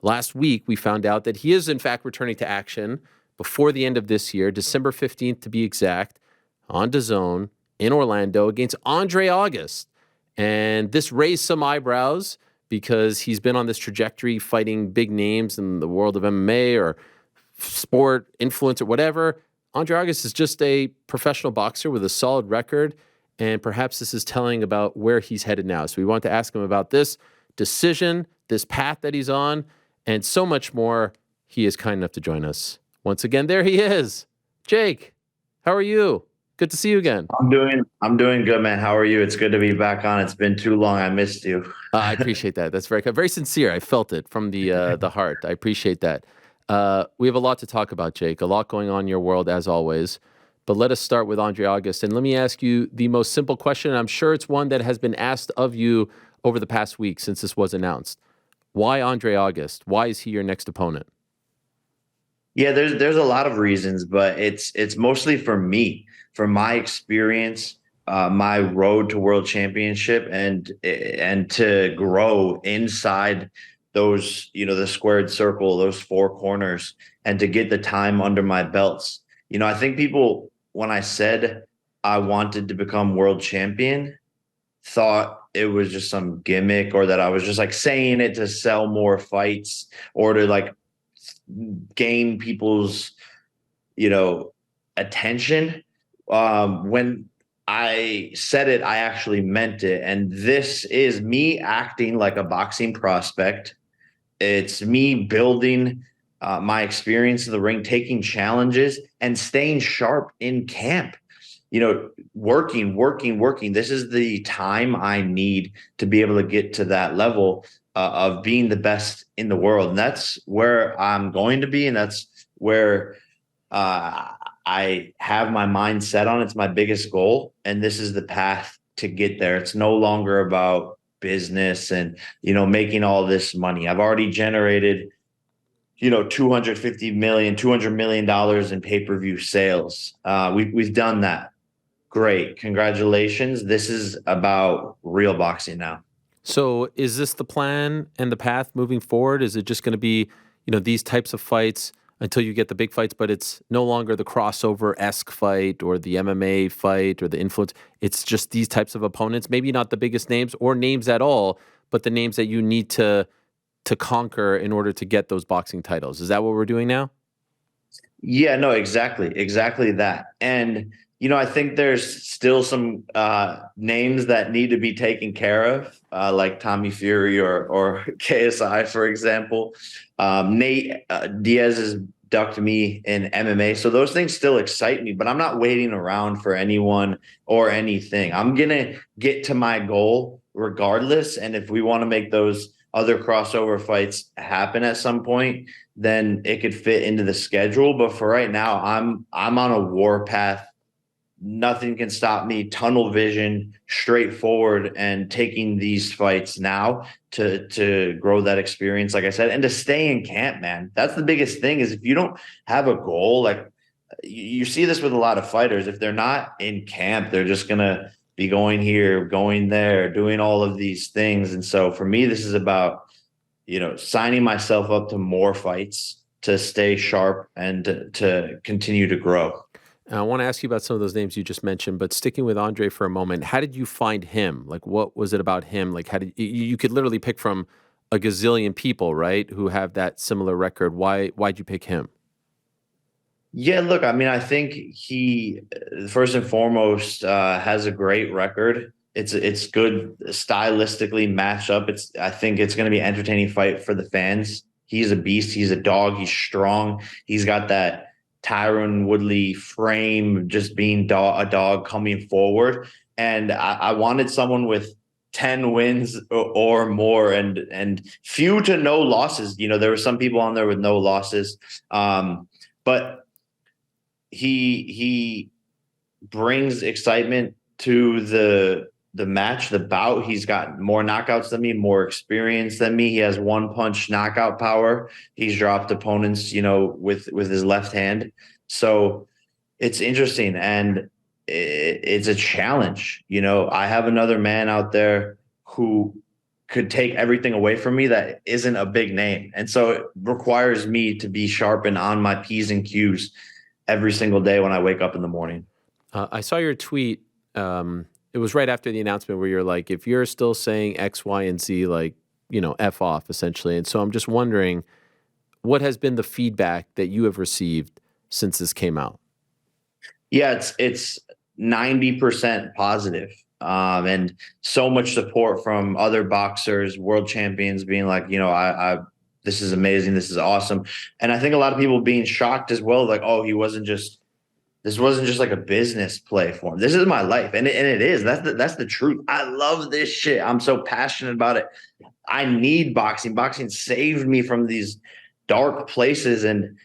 last week we found out that he is in fact returning to action before the end of this year, December 15th to be exact, on DAZN in Orlando against Andre August. And this raised some eyebrows because he's been on this trajectory fighting big names in the world of MMA or sport, influencer, whatever. Andre August is just a professional boxer with a solid record, and perhaps this is telling about where he's headed now. So we want to ask him about this decision, this path that he's on, and so much more. He is kind enough to join us. Once again, there he is. Jake, how are you? Good to see you again. I'm doing good, man. How are you? It's good to be back on. It's been too long. I missed you. I appreciate that. That's very sincere. I felt it from the heart. I appreciate that. We have a lot to talk about, Jake. A lot going on in your world, as always. But let us start with Andre August. And let me ask you the most simple question. And I'm sure it's one that has been asked of you over the past week since this was announced. Why Andre August? Why is he your next opponent? Yeah, there's a lot of reasons, but it's mostly for me, for my experience, my road to world championship, and to grow inside those, the squared circle, those four corners, and to get the time under my belts. I think people, when I said I wanted to become world champion, thought it was just some gimmick, or that I was just like saying it to sell more fights or to like gain people's, attention. When I said it, I actually meant it. And this is me acting like a boxing prospect. It's me building my experience in the ring, taking challenges and staying sharp in camp. Working. This is the time I need to be able to get to that level of being the best in the world. And that's where I'm going to be. And that's where I have my mind set on. It's my biggest goal. And this is the path to get there. It's no longer about business and, making all this money. I've already generated, $200 million in pay-per-view sales. We've done that. Great. Congratulations. This is about real boxing now. So is this the plan and the path moving forward? Is it just going to be, these types of fights until you get the big fights, but it's no longer the crossover-esque fight or the MMA fight or the influence? It's just these types of opponents, maybe not the biggest names or names at all, but the names that you need to conquer in order to get those boxing titles. Is that what we're doing now? Yeah, no, exactly that. And I think there's still some names that need to be taken care of, like Tommy Fury or KSI, for example. Nate Diaz has ducked me in MMA, so those things still excite me. But I'm not waiting around for anyone or anything. I'm gonna get to my goal regardless. And if we want to make those other crossover fights happen at some point, then it could fit into the schedule. But for right now, I'm on a war path. Nothing can stop me. Tunnel vision, straightforward, and taking these fights now to grow that experience, like I said, and to stay in camp, man. That's the biggest thing. Is if you don't have a goal, like you see this with a lot of fighters, if they're not in camp, they're just gonna be going here, going there, doing all of these things. And so for me, this is about, signing myself up to more fights to stay sharp and to continue to grow. And I want to ask you about some of those names you just mentioned, but sticking with Andre for a moment, how did you find him? Like, what was it about him? Like, how did you could literally pick from a gazillion people, right, who have that similar record. Why'd you pick him? Yeah, look, I mean, I think he first and foremost has a great record. It's good stylistically matched up. I think it's going to be an entertaining fight for the fans. He's a beast. He's a dog. He's strong. He's got that Tyron Woodley frame, just being a dog coming forward. And I wanted someone with 10 wins or more, and few to no losses. There were some people on there with no losses. But he brings excitement to the match, the bout. He's got more knockouts than me, more experience than me. He has one punch knockout power. He's dropped opponents, with his left hand. So it's interesting, and it's a challenge. I have another man out there who could take everything away from me that isn't a big name. And so it requires me to be sharp and on my P's and Q's every single day when I wake up in the morning. I saw your tweet. It was right after the announcement where you're like, if you're still saying X, Y, and Z, like, F off essentially. And so I'm just wondering, what has been the feedback that you have received since this came out? Yeah, it's 90% positive. And so much support from other boxers, world champions being like, I this is amazing, this is awesome. And I think a lot of people being shocked as well, like, oh, this wasn't just like a business play for him. This is my life. And it is. That's the truth. I love this shit. I'm so passionate about it. I need boxing. Boxing saved me from these dark places. And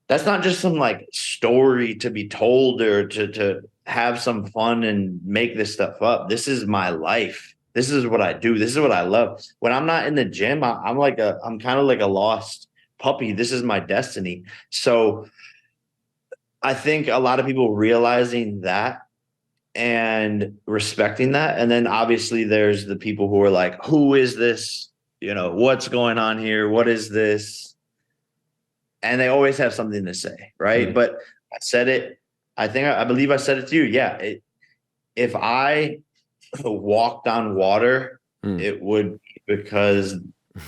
that's not just some like story to be told or to have some fun and make this stuff up. This is my life. This is what I do. This is what I love. When I'm not in the gym, I'm kind of like a lost puppy. This is my destiny. So I think a lot of people realizing that and respecting that. And then obviously there's the people who are like, who is this? What's going on here? What is this? And they always have something to say, right? But I said it. I believe I said it to you. Yeah. If I walked on water, it would be because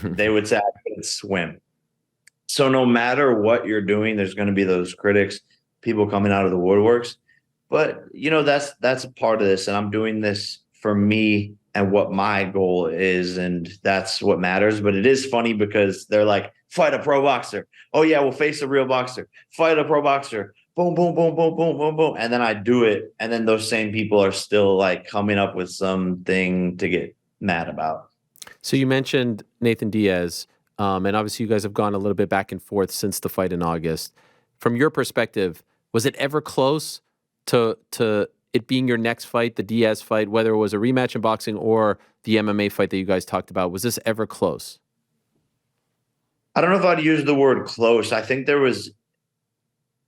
they would say I couldn't swim. So no matter what you're doing, there's going to be those critics, people coming out of the woodworks. But that's a part of this, and I'm doing this for me and what my goal is, and that's what matters. But it is funny because they're like, fight a pro boxer. Oh yeah, we'll face a real boxer. Fight a pro boxer. Boom, boom, boom, boom, boom, boom, boom. And then I do it, and then those same people are still like coming up with something to get mad about. So you mentioned Nathan Diaz, and obviously you guys have gone a little bit back and forth since the fight in August. From your perspective, was it ever close to it being your next fight, the Diaz fight, whether it was a rematch in boxing or the MMA fight that you guys talked about? Was this ever close? I don't know if I'd use the word close. I think there was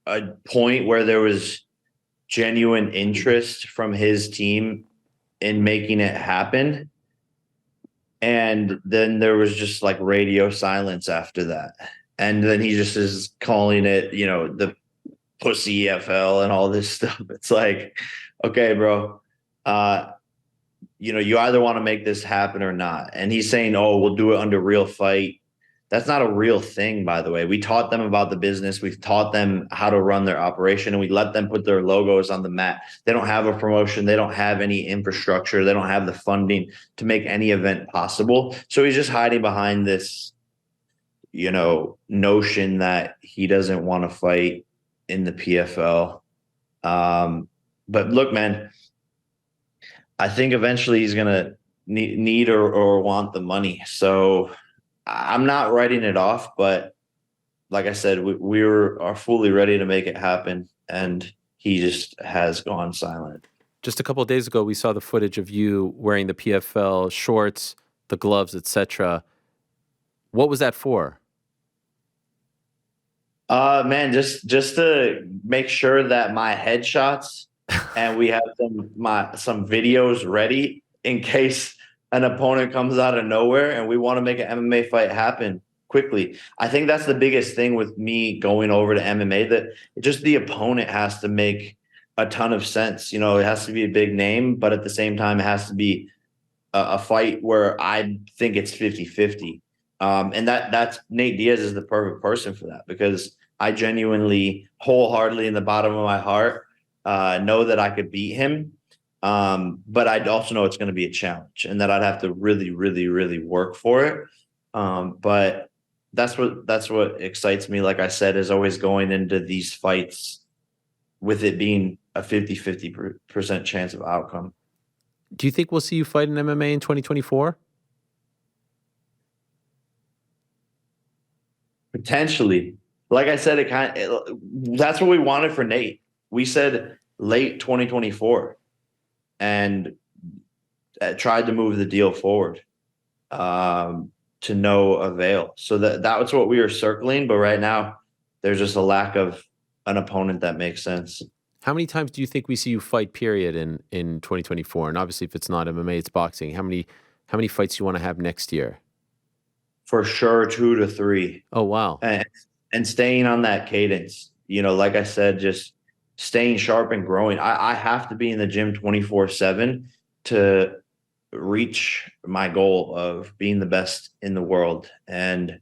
a point where there was genuine interest from his team in making it happen. And then there was just like radio silence after that. And then he just is calling it, the pussy EFL and all this stuff. It's like, okay, bro, you either want to make this happen or not. And he's saying, oh, we'll do it under real fight. That's not a real thing, by the way. We taught them about the business. We've taught them how to run their operation, and we let them put their logos on the mat. They don't have a promotion. They don't have any infrastructure. They don't have the funding to make any event possible. So he's just hiding behind this, notion that he doesn't want to fight in the PFL. But look, man, I think eventually he's going to need or want the money. So I'm not writing it off, but like I said, we are fully ready to make it happen, and he just has gone silent. Just a couple of days ago, we saw the footage of you wearing the PFL shorts, the gloves, etc. What was that for? Man, just to make sure that my headshots and we have some videos ready in case an opponent comes out of nowhere and we want to make an MMA fight happen quickly. I think that's the biggest thing with me going over to MMA, that just the opponent has to make a ton of sense. It has to be a big name, but at the same time, it has to be a fight where I think it's 50-50. And that's Nate Diaz is the perfect person for that, because I genuinely, wholeheartedly in the bottom of my heart, know that I could beat him. But I'd also know it's going to be a challenge and that I'd have to really, really, really work for it. But that's what excites me. Like I said, is always going into these fights with it being a 50% chance of outcome. Do you think we'll see you fight in MMA in 2024? Potentially. Like I said, that's what we wanted for Nate. We said late 2024 and tried to move the deal forward to no avail. So that's what we were circling. But right now, there's just a lack of an opponent that makes sense. How many times do you think we see you fight, period, in 2024? And obviously, if it's not MMA, it's boxing. How How many fights do you want to have next year? For sure, 2 to 3. Oh, wow. And staying on that cadence. Like I said, just staying sharp and growing. I have to be in the gym 24/7 to reach my goal of being the best in the world. And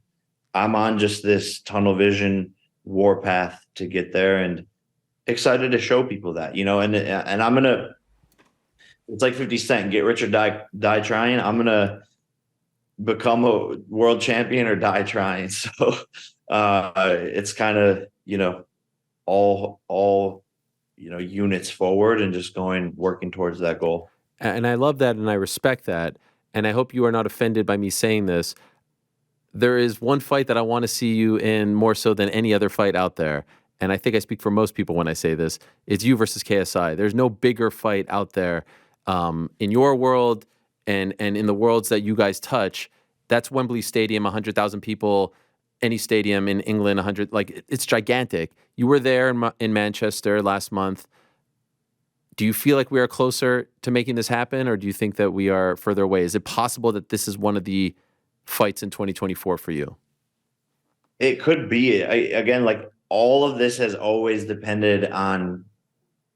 I'm on just this tunnel vision warpath to get there, and excited to show people that, and I'm gonna, it's like 50 Cent, get rich or die trying. I'm gonna become a world champion or die trying. So it's kind of, all units forward and just working towards that goal. And I love that and I respect that. And I hope you are not offended by me saying this. There is one fight that I want to see you in more so than any other fight out there. And I think I speak for most people when I say this. It's you versus KSI. There's no bigger fight out there in your world and in the worlds that you guys touch. That's Wembley Stadium, 100,000 people. Any stadium in England, 100. Like, it's gigantic. You were there in Manchester last month. Do you feel like we are closer to making this happen, or do you think that we are further away? Is it possible that this is one of the fights in 2024 for you? It could be. Again, like, all of this has always depended on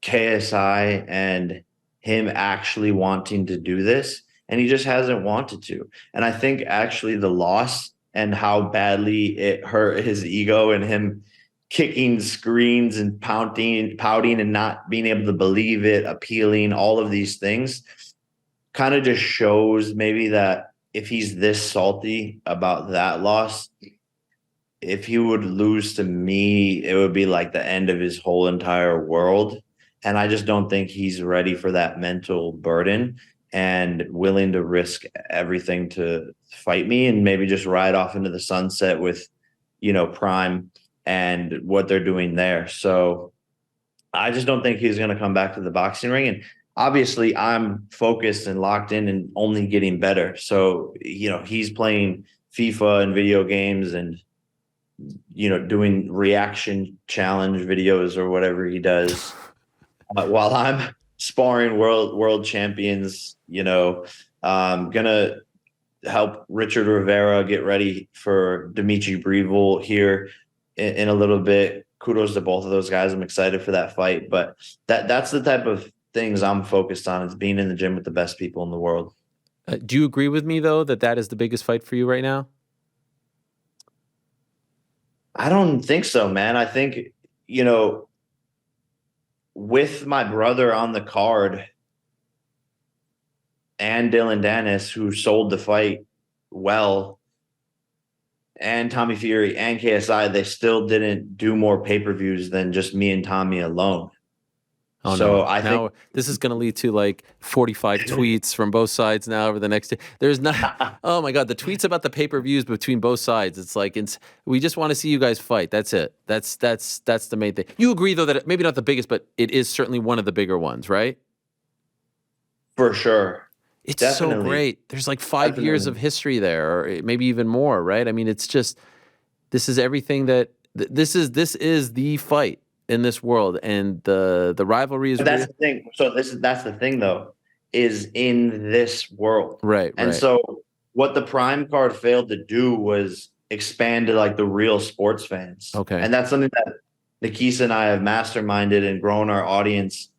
KSI and him actually wanting to do this, and he just hasn't wanted to. And I think actually the loss and how badly it hurt his ego, and him kicking screens and pouting and not being able to believe it, appealing, all of these things kind of just shows maybe that if he's this salty about that loss, if he would lose to me, it would be like the end of his whole entire world. And I just don't think he's ready for that mental burden and willing to risk everything to fight me, and maybe just ride off into the sunset with, Prime and what they're doing there. So I just don't think he's going to come back to the boxing ring. And obviously I'm focused and locked in and only getting better. So, he's playing FIFA and video games and, doing reaction challenge videos or whatever he does, while I'm sparring world champions, gonna help Richard Rivera get ready for Dimitri Bivol here in a little bit. Kudos to both of those guys. I'm excited for that fight, but that's the type of things I'm focused on, is being in the gym with the best people in the world. Do you agree with me, though, that is the biggest fight for you right now? I don't think so, man. I think, with my brother on the card and Dylan Dennis, who sold the fight well, and Tommy Fury and KSI, they still didn't do more pay-per-views than just me and Tommy alone. Oh, so no. I now, think this is going to lead to like 45 tweets from both sides now over the next day. There's not, oh my God, the tweets about the pay-per-views between both sides. It's like, we just want to see you guys fight. That's it. That's the main thing. You agree, though, that maybe not the biggest, but it is certainly one of the bigger ones, right? for sure. It's Definitely. so great. There's like 5 years of history there, or maybe even more, right? I mean, it's just, this is everything that, this is the fight in this world, and the rivalry is But that's the thing. So that's the thing, though, is in this world. right. And so what the Prime card failed to do was expand to like the real sports fans. Okay. And that's something that Nikisa and I have masterminded and grown our audience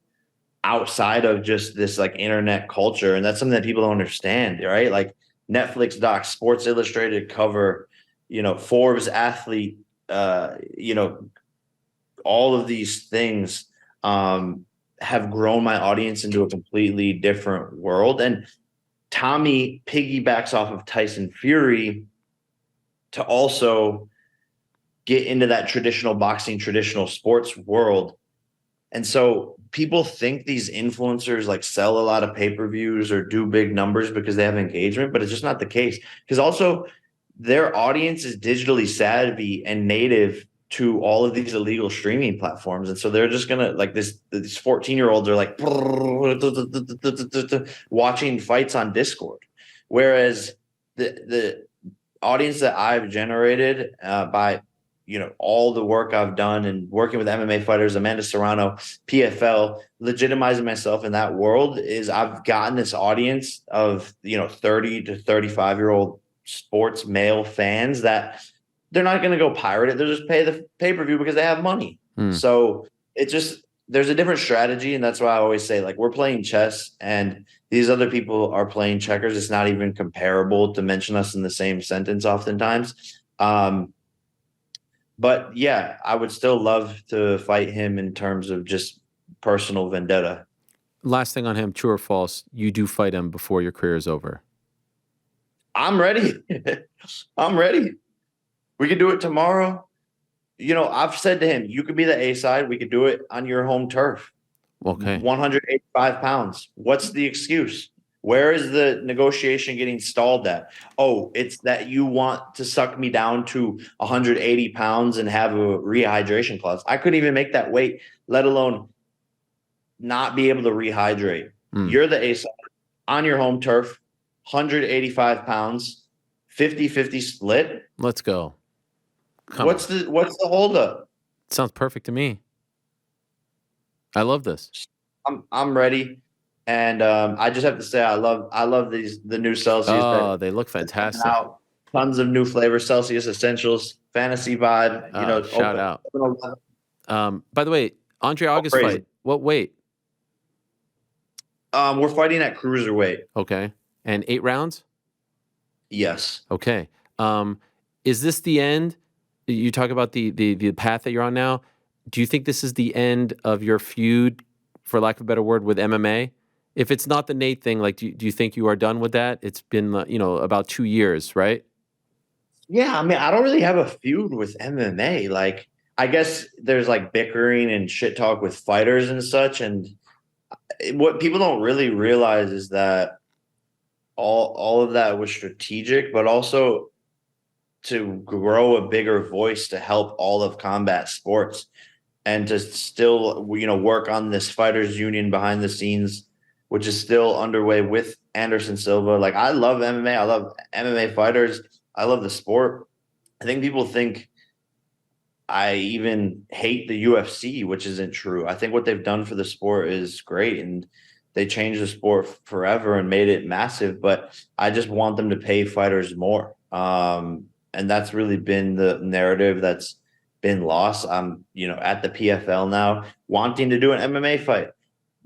outside of just this like internet culture. And that's something that people don't understand, right? Like Netflix docs, Sports Illustrated cover, Forbes athlete, all of these things have grown my audience into a completely different world. And Tommy piggybacks off of Tyson Fury to also get into that traditional boxing, traditional sports world. And so people think these influencers like sell a lot of pay-per-views or do big numbers because they have engagement, but it's just not the case. Because also their audience is digitally savvy and native to all of these illegal streaming platforms. And so they're just going to like these 14-year-olds are like watching fights on Discord. Whereas the audience that I've generated by all the work I've done and working with MMA fighters, Amanda Serrano, PFL, legitimizing myself in that world is I've gotten this audience of, 30 to 35-year-old sports male fans that they're not going to go pirate it. They'll just pay the pay-per-view because they have money. Hmm. So it just, there's a different strategy. And that's why I always say, like, we're playing chess and these other people are playing checkers. It's not even comparable to mention us in the same sentence oftentimes. But yeah, I would still love to fight him in terms of just personal vendetta. Last thing on him, true or false, you do fight him before your career is over. I'm ready. I'm ready. We could do it tomorrow. I've said to him, you could be the A side. We could do it on your home turf. Okay. 185 pounds. What's the excuse? Where is the negotiation getting stalled at? Oh, it's that you want to suck me down to 180 pounds and have a rehydration clause. I couldn't even make that weight, let alone not be able to rehydrate. You're the ace on your home turf, 185 pounds, 50-50 split. Let's go. What's the holdup? Sounds perfect to me. I love this. I'm ready. And I just have to say, I love the new Celsius. Oh, they look fantastic. Tons of new flavors. Celsius Essentials, Fantasy Vibe. Shout out. By the way, Andre August fight. What weight? We're fighting at cruiserweight. Okay, and 8 rounds. Yes. Okay. Is this the end? You talk about the path that you're on now. Do you think this is the end of your feud, for lack of a better word, with MMA? If it's not the Nate thing, like, do you think you are done with that? It's been, about 2 years, right? Yeah, I mean, I don't really have a feud with MMA. Like, I guess there's like bickering and shit talk with fighters and such. And what people don't really realize is that all of that was strategic, but also to grow a bigger voice to help all of combat sports and to still, work on this fighters union behind the scenes, which is still underway with Anderson Silva. Like, I love MMA. I love MMA fighters. I love the sport. I think people think I even hate the UFC, which isn't true. I think what they've done for the sport is great, and they changed the sport forever and made it massive. But I just want them to pay fighters more. And that's really been the narrative that's been lost. I'm, at the PFL now, wanting to do an MMA fight,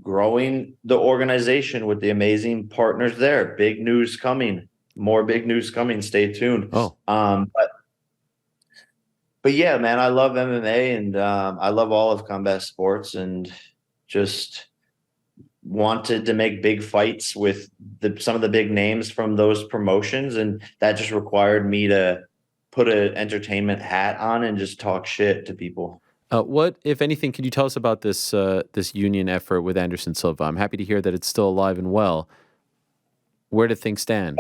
growing the organization with the amazing partners there. Big news coming. More big news coming. Stay tuned. Oh. But yeah, man, I love MMA and I love all of combat sports and just wanted to make big fights with some of the big names from those promotions. And that just required me to put an entertainment hat on and just talk shit to people. What, if anything, can you tell us about this union effort with Anderson Silva? I'm happy to hear that it's still alive and well. Where do things stand?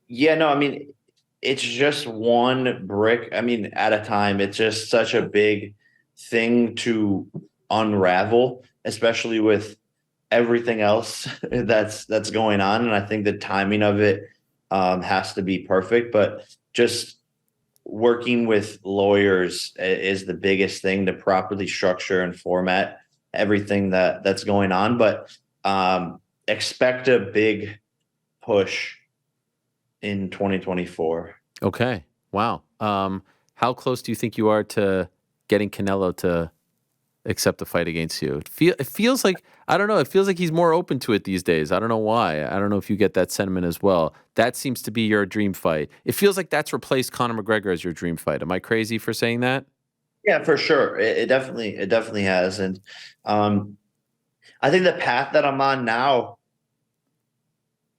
Yeah, no, I mean, it's just one brick, at a time. It's just such a big thing to unravel, especially with everything else that's going on. And I think the timing of it has to be perfect. But just working with lawyers is the biggest thing to properly structure and format everything that's going on. But expect a big push in 2024. Okay. Wow. How close do you think you are to getting Canelo to accept a fight against you? It feels like, I don't know, it feels like he's more open to it these days. I don't know why. I don't know if you get that sentiment as well. That seems to be your dream fight. It feels like that's replaced Conor McGregor as your dream fight. Am I crazy for saying that? Yeah, for sure. It definitely has. And I think the path that I'm on now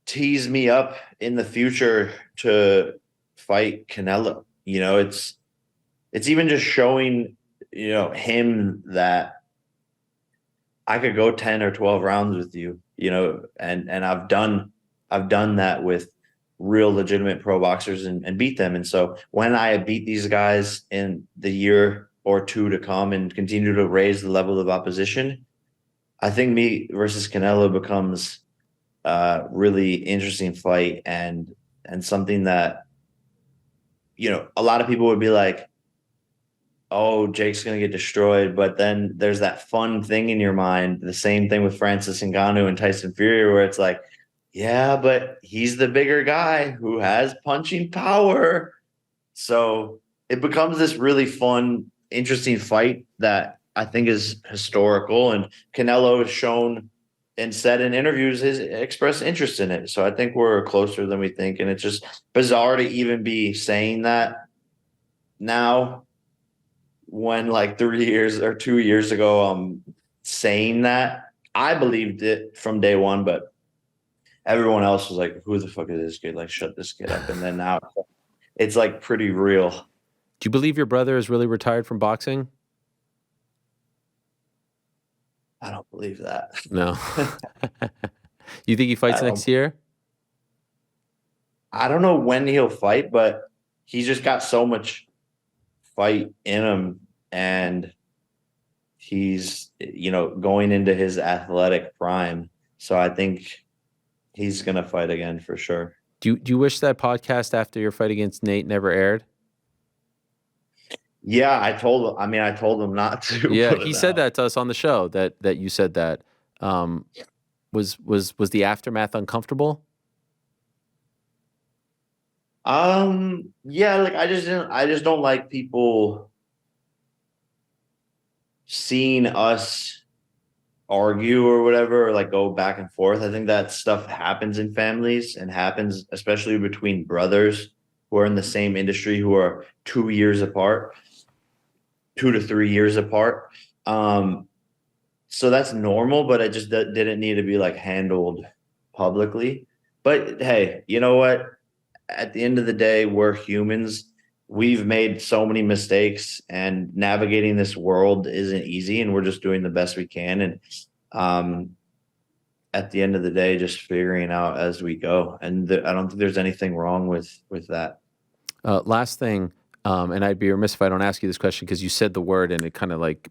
tees me up in the future to fight Canelo. It's even just showing, him that I could go 10 or 12 rounds with you, and I've done that with real legitimate pro boxers and beat them. And so when I beat these guys in the year or two to come and continue to raise the level of opposition, I think me versus Canelo becomes a really interesting fight and something that, a lot of people would be like, oh, Jake's gonna get destroyed. But then there's that fun thing in your mind. The same thing with Francis Ngannou and Tyson Fury, where it's like, yeah, but he's the bigger guy who has punching power. So it becomes this really fun, interesting fight that I think is historical. And Canelo has shown and said in interviews his expressed interest in it. So I think we're closer than we think. And it's just bizarre to even be saying that now, when like 3 years or 2 years ago, I'm saying that. I believed it from day one, but everyone else was like, who the fuck is this kid? Like, shut this kid up. And then now it's like pretty real. Do you believe your brother is really retired from boxing? I don't believe that. No. You think he fights next year? I don't know when he'll fight, but he's just got so much fight in him, and he's, going into his athletic prime. So I think he's gonna fight again for sure. Do you wish that podcast after your fight against Nate never aired? Yeah, I told him not to. Yeah, put he it said out. that to us on the show that you said that. Was the aftermath uncomfortable? Yeah, like I just don't like people seeing us argue or whatever, or like go back and forth. I think that stuff happens in families and happens especially between brothers who are in the same industry, who are 2 years apart, 2 to 3 years apart. So that's normal, but it just didn't need to be like handled publicly. But hey, you know what? At the end of the day, we're humans. We've made so many mistakes, and navigating this world isn't easy, and we're just doing the best we can. And um, at the end of the day, just figuring out as we go. And I don't think there's anything wrong with that. Last thing, and I'd be remiss if I don't ask you this question because you said the word and it kind of like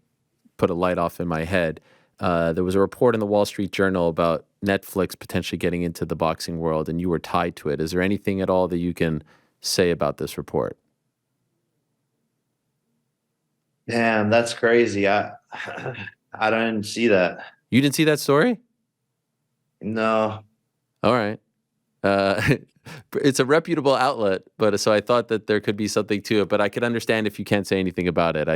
put a light off in my head. There was a report in the Wall Street Journal about Netflix potentially getting into the boxing world, and you were tied to it. Is there anything at all that you can say about this report? Damn, that's crazy. I didn't see that. You didn't see that story? No. All right. It's a reputable outlet, but so I thought that there could be something to it, but I could understand if you can't say anything about it.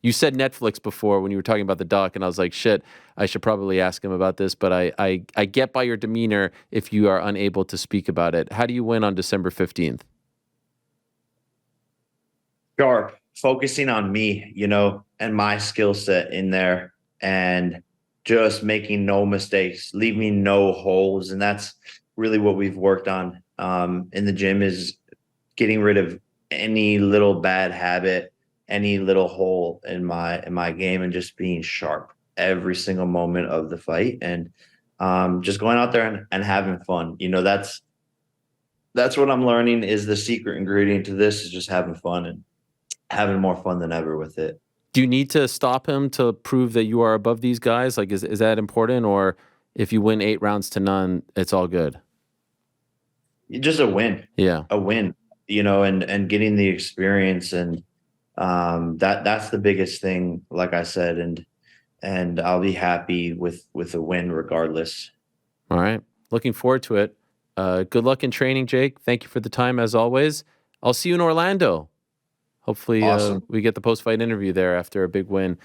You said Netflix before when you were talking about the doc, and I was like, shit, I should probably ask him about this, but I get by your demeanor if you are unable to speak about it. How do you win on December 15th? Sharp, focusing on me, and my skill set in there, and just making no mistakes, leaving no holes. And that's really what we've worked on in the gym, is getting rid of any little bad habit, any little hole in my game, and just being sharp every single moment of the fight, and just going out there and having fun. That's what I'm learning is the secret ingredient to this, is just having fun and having more fun than ever with it. Do you need to stop him to prove that you are above these guys? Like, is that important? Or if you win 8 rounds to none, it's all good? Just a win. Yeah. A win, and getting the experience. And that's the biggest thing, like I said, and I'll be happy with a win regardless. All right. Looking forward to it. Good luck in training, Jake. Thank you for the time as always. I'll see you in Orlando. Hopefully Awesome. we get the post-fight interview there after a big win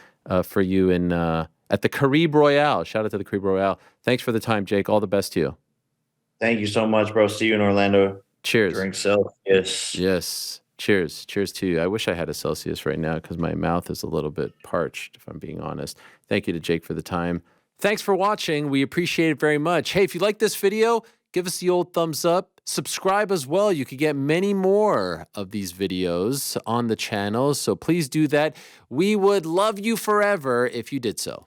for you at the Caribe Royale. Shout out to the Caribe Royale. Thanks for the time, Jake. All the best to you. Thank you so much, bro. See you in Orlando. Cheers. Drink Celsius. Yes. Cheers. Cheers to you. I wish I had a Celsius right now because my mouth is a little bit parched, if I'm being honest. Thank you to Jake for the time. Thanks for watching. We appreciate it very much. Hey, if you like this video, give us the old thumbs up. Subscribe as well. You could get many more of these videos on the channel, so please do that. We would love you forever if you did so.